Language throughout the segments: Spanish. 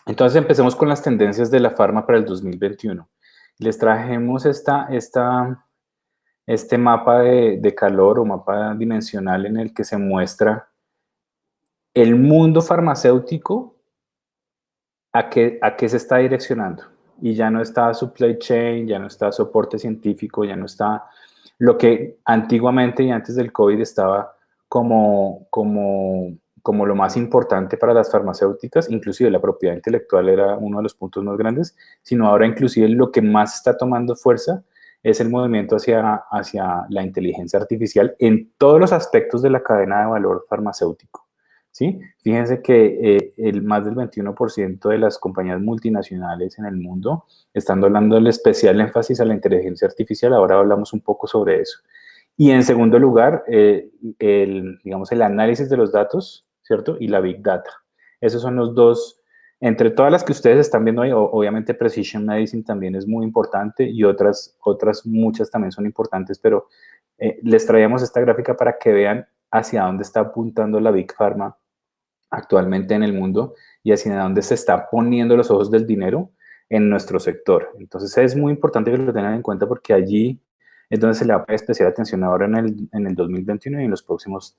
Entonces empecemos con las tendencias de la farma para el 2021. Les trajimos este mapa de calor o mapa dimensional en el que se muestra el mundo farmacéutico a qué se está direccionando. Y ya no está supply chain, ya no está soporte científico, ya no está lo que antiguamente y antes del COVID estaba como lo más importante para las farmacéuticas, inclusive la propiedad intelectual era uno de los puntos más grandes, sino ahora inclusive lo que más está tomando fuerza es el movimiento hacia la inteligencia artificial en todos los aspectos de la cadena de valor farmacéutico. ¿Sí? Fíjense que más del 21% de las compañías multinacionales en el mundo están dando el especial énfasis a la inteligencia artificial. Ahora hablamos un poco sobre eso. Y en segundo lugar, digamos, el análisis de los datos, ¿cierto? Y la Big Data. Esos son los dos, entre todas las que ustedes están viendo ahí, obviamente Precision Medicine también es muy importante y otras muchas también son importantes, pero les traíamos esta gráfica para que vean hacia dónde está apuntando la Big Pharma actualmente en el mundo y hacia dónde se está poniendo los ojos del dinero en nuestro sector. Entonces es muy importante que lo tengan en cuenta porque allí es donde se le va a poner especial atención ahora en el 2021 y en los próximos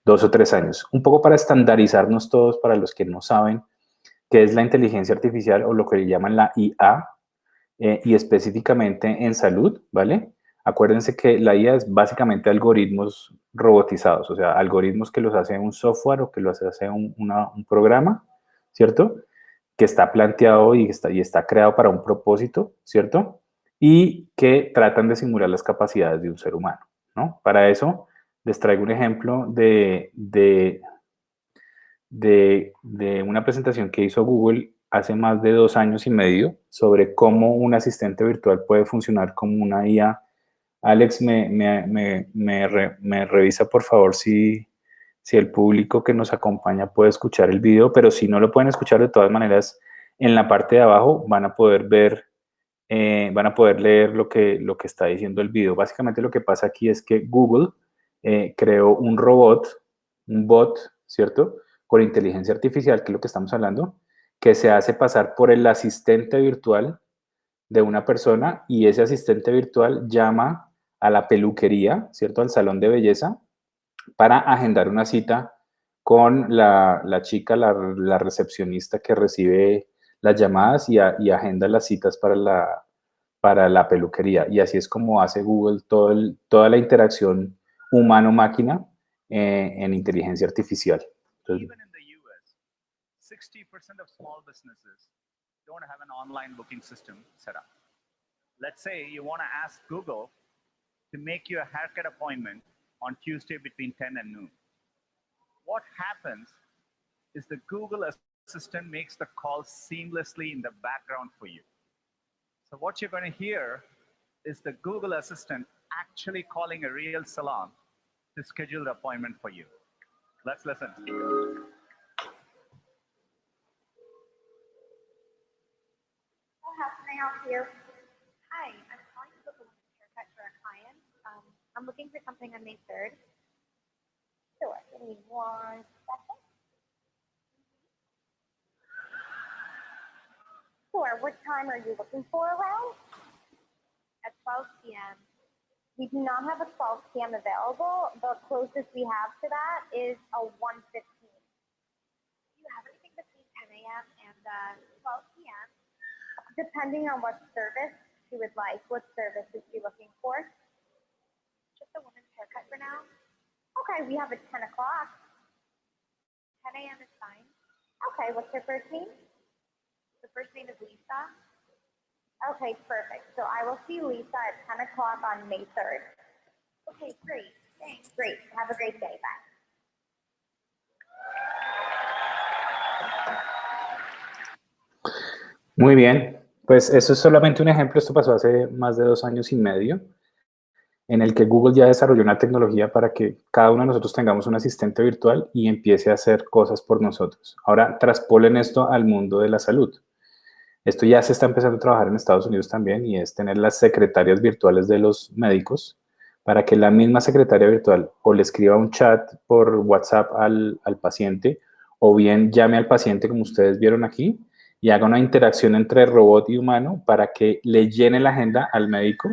2 o 3 años. Un poco para estandarizarnos todos, para los que no saben qué es la inteligencia artificial o lo que le llaman la IA, y específicamente en salud, ¿vale? Acuérdense que la IA es básicamente algoritmos robotizados, o sea, algoritmos que los hace un software o que los hace un programa, ¿cierto? Que está planteado y está creado para un propósito, ¿cierto? Y que tratan de simular las capacidades de un ser humano, ¿no? Para eso les traigo un ejemplo de una presentación que hizo Google hace más de 2 años y medio sobre cómo un asistente virtual puede funcionar como una IA. Alex, me revisa por favor si el público que nos acompaña puede escuchar el video, pero si no lo pueden escuchar de todas maneras, en la parte de abajo van a poder ver, van a poder leer lo que está diciendo el video. Básicamente lo que pasa aquí es que Google creó un robot, un bot, ¿cierto? Con inteligencia artificial, que es lo que estamos hablando, que se hace pasar por el asistente virtual de una persona y ese asistente virtual llama a la peluquería, ¿cierto? Al salón de belleza para agendar una cita con la chica, la recepcionista que recibe las llamadas y agenda las citas para la peluquería. Y así es como hace Google toda la interacción humano-máquina en inteligencia artificial. Entonces, Even in the US, 60% of small businesses don't have an online booking system set up. Let's say you want to ask Google to make you a haircut appointment on Tuesday between 10 and noon. What happens is the Google Assistant makes the call seamlessly in the background for you. So what you're going to hear is the Google Assistant actually calling a real salon to schedule the appointment for you. Let's listen. How can I help you? Hi, I'm calling to book a haircut for a client. I'm looking for something on May 3rd. Sure, give me 1 second. Sure, what time are you looking for around? At 12 p.m. We do not have a 12 p.m. available. The closest we have to that is a 1:15. Do you have anything between 10 a.m. and 12 p.m.? Depending on what service she would like. What service is she looking for? Just a woman's haircut for now? Okay, we have a 10 o'clock. 10 a.m. is fine. Okay, what's her first name? The first name is Lisa. Okay, perfect. So I will see Lisa at 10 o'clock on May 3rd. Okay, great. Thanks. Great. Have a great day. Bye. muy bien, pues eso es solamente un ejemplo. Esto pasó hace más de 2 años y medio, en el que Google ya desarrolló una tecnología para que cada uno de nosotros tengamos un asistente virtual y empiece a hacer cosas por nosotros. Ahora, traspolen esto al mundo de la salud. Esto ya se está empezando a trabajar en Estados Unidos también y es tener las secretarias virtuales de los médicos para que la misma secretaria virtual o le escriba un chat por WhatsApp al paciente o bien llame al paciente como ustedes vieron aquí y haga una interacción entre robot y humano para que le llene la agenda al médico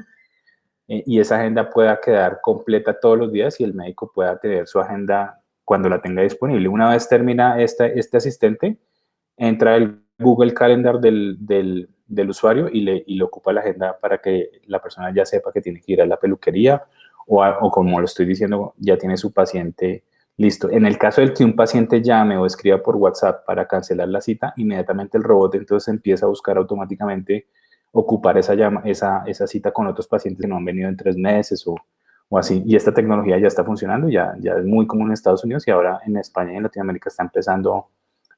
y esa agenda pueda quedar completa todos los días y el médico pueda tener su agenda cuando la tenga disponible. Una vez termina este asistente, entra el Google Calendar del usuario y le ocupa la agenda para que la persona ya sepa que tiene que ir a la peluquería o como lo estoy diciendo, ya tiene su paciente listo. En el caso del que un paciente llame o escriba por WhatsApp para cancelar la cita, inmediatamente el robot entonces empieza a buscar automáticamente ocupar esa cita con otros pacientes que no han venido en 3 meses o así. Y esta tecnología ya está funcionando, ya es muy común en Estados Unidos y ahora en España y en Latinoamérica está empezando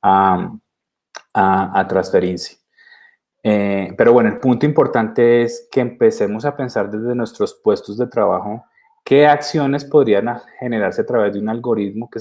a transferirse. Pero bueno, el punto importante es que empecemos a pensar desde nuestros puestos de trabajo qué acciones podrían generarse a través de un algoritmo que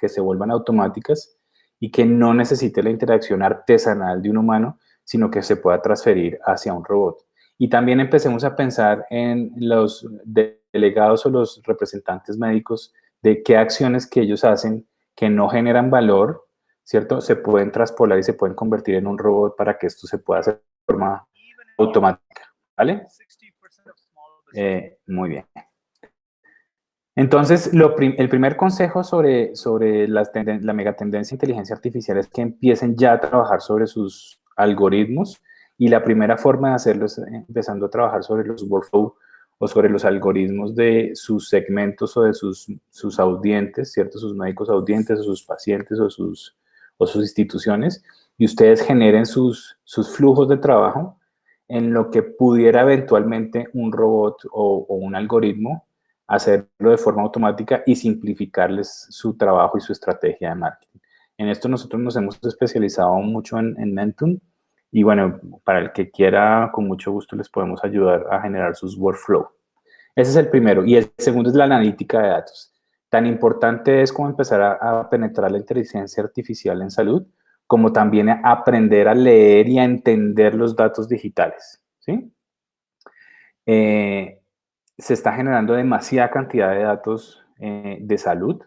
se vuelvan automáticas y que no necesite la interacción artesanal de un humano, sino que se pueda transferir hacia un robot. Y también empecemos a pensar en los delegados o los representantes médicos de qué acciones que ellos hacen que no generan valor, ¿cierto? Se pueden traspolar y se pueden convertir en un robot para que esto se pueda hacer de forma automática, ¿vale? Muy bien. Entonces, el primer consejo sobre la megatendencia de inteligencia artificial es que empiecen ya a trabajar sobre sus algoritmos y la primera forma de hacerlo es empezando a trabajar sobre los workflows o sobre los algoritmos de sus segmentos o de sus audientes, ¿cierto? Sus médicos audientes o sus pacientes o sus instituciones y ustedes generen sus flujos de trabajo en lo que pudiera eventualmente un robot o un algoritmo hacerlo de forma automática y simplificarles su trabajo y su estrategia de marketing. En esto nosotros nos hemos especializado mucho en Mentum y bueno, para el que quiera, con mucho gusto les podemos ayudar a generar sus workflow. Ese es el primero. Y el segundo es la analítica de datos. Tan importante es como empezar a penetrar la inteligencia artificial en salud, como también aprender a leer y a entender los datos digitales, ¿sí? Se está generando demasiada cantidad de datos de salud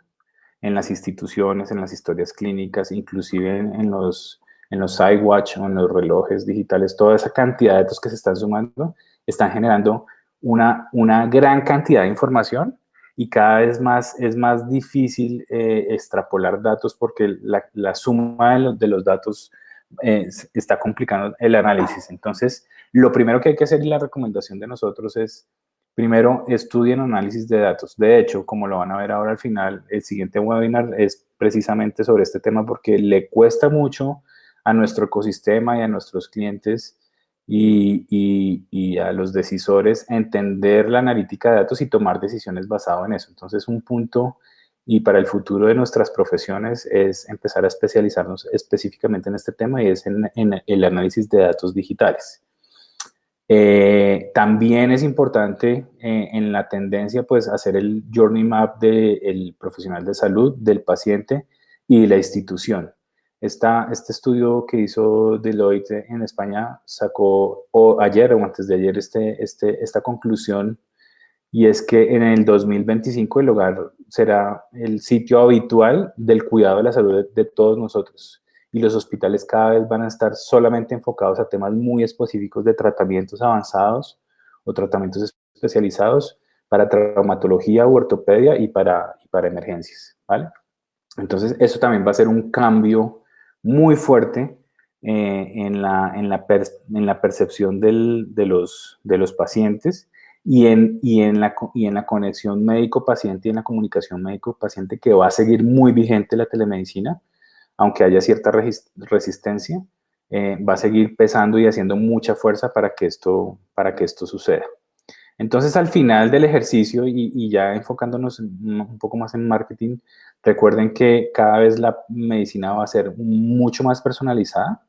en las instituciones, en las historias clínicas, inclusive en los iWatch o en los relojes digitales. Toda esa cantidad de datos que se están sumando están generando una gran cantidad de información y cada vez más es más difícil extrapolar datos porque la suma de los datos está complicando el análisis. Entonces, lo primero que hay que hacer y la recomendación de nosotros es, primero, estudien análisis de datos. De hecho, como lo van a ver ahora al final, el siguiente webinar es precisamente sobre este tema porque le cuesta mucho a nuestro ecosistema y a nuestros clientes y a los decisores entender la analítica de datos y tomar decisiones basado en eso. Entonces, un punto y para el futuro de nuestras profesiones es empezar a especializarnos específicamente en este tema y es en el análisis de datos digitales. También es importante en la tendencia, pues, hacer el journey map del profesional de salud, del paciente y de la institución. Este estudio que hizo Deloitte en España sacó ayer o antes de ayer esta conclusión y es que en el 2025 el hogar será el sitio habitual del cuidado de la salud de todos nosotros y los hospitales cada vez van a estar solamente enfocados a temas muy específicos de tratamientos avanzados o tratamientos especializados para traumatología u ortopedia y para emergencias, ¿vale? Entonces, eso también va a ser un cambio muy fuerte en la percepción de los pacientes y en la conexión médico-paciente y en la comunicación médico-paciente que va a seguir muy vigente la telemedicina, aunque haya cierta resistencia, va a seguir pesando y haciendo mucha fuerza para que esto suceda. Entonces, al final del ejercicio y ya enfocándonos un poco más en marketing, recuerden que cada vez la medicina va a ser mucho más personalizada,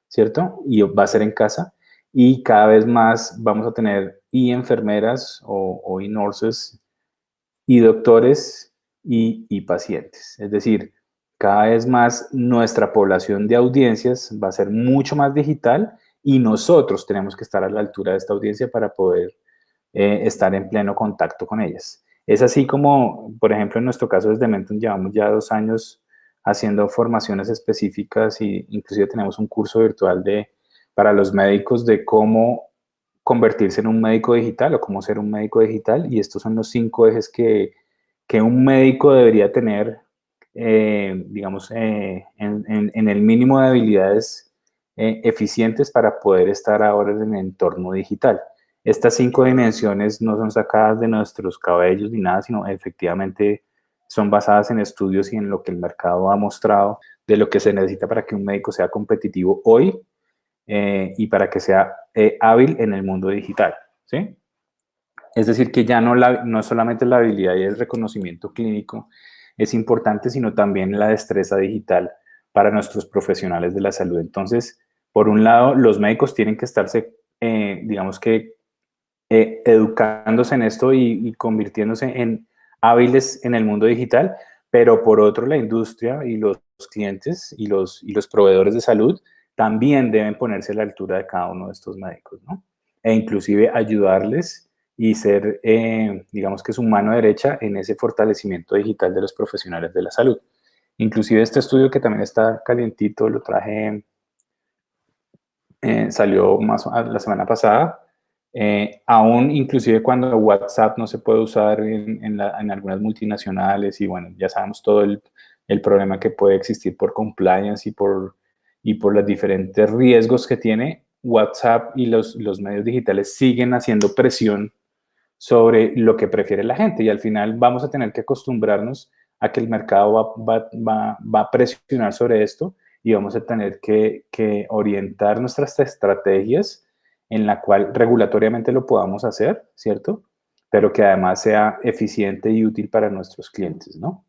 ¿cierto? Y va a ser en casa y cada vez más vamos a tener enfermeras o nurses y doctores y pacientes. Es decir, cada vez más nuestra población de audiencias va a ser mucho más digital y nosotros tenemos que estar a la altura de esta audiencia para poder estar en pleno contacto con ellas. Es así como, por ejemplo, en nuestro caso desde Mentum llevamos ya 2 años haciendo formaciones específicas y inclusive tenemos un curso virtual para los médicos de cómo convertirse en un médico digital o cómo ser un médico digital, y estos son los 5 ejes que un médico debería tener, digamos, en el mínimo de habilidades eficientes para poder estar ahora en el entorno digital. Estas 5 dimensiones no son sacadas de nuestros cabellos ni nada, sino efectivamente son basadas en estudios y en lo que el mercado ha mostrado de lo que se necesita para que un médico sea competitivo hoy y para que sea hábil en el mundo digital, ¿sí? Es decir, que ya no solamente la habilidad y el reconocimiento clínico es importante, sino también la destreza digital para nuestros profesionales de la salud. Entonces, por un lado, los médicos tienen que estarse, digamos que, educándose en esto y convirtiéndose en hábiles en el mundo digital, pero por otro, la industria y los clientes y los proveedores de salud también deben ponerse a la altura de cada uno de estos médicos, ¿no? E inclusive ayudarles y ser, digamos que su mano derecha en ese fortalecimiento digital de los profesionales de la salud. Inclusive este estudio que también está calientito, lo traje, salió la semana pasada, aún inclusive cuando WhatsApp no se puede usar en algunas multinacionales y bueno, ya sabemos todo el problema que puede existir por compliance y por los diferentes riesgos que tiene, WhatsApp y los medios digitales siguen haciendo presión sobre lo que prefiere la gente y al final vamos a tener que acostumbrarnos a que el mercado va a presionar sobre esto y vamos a tener que orientar nuestras estrategias en la cual regulatoriamente lo podamos hacer, ¿cierto? Pero que además sea eficiente y útil para nuestros clientes, ¿no?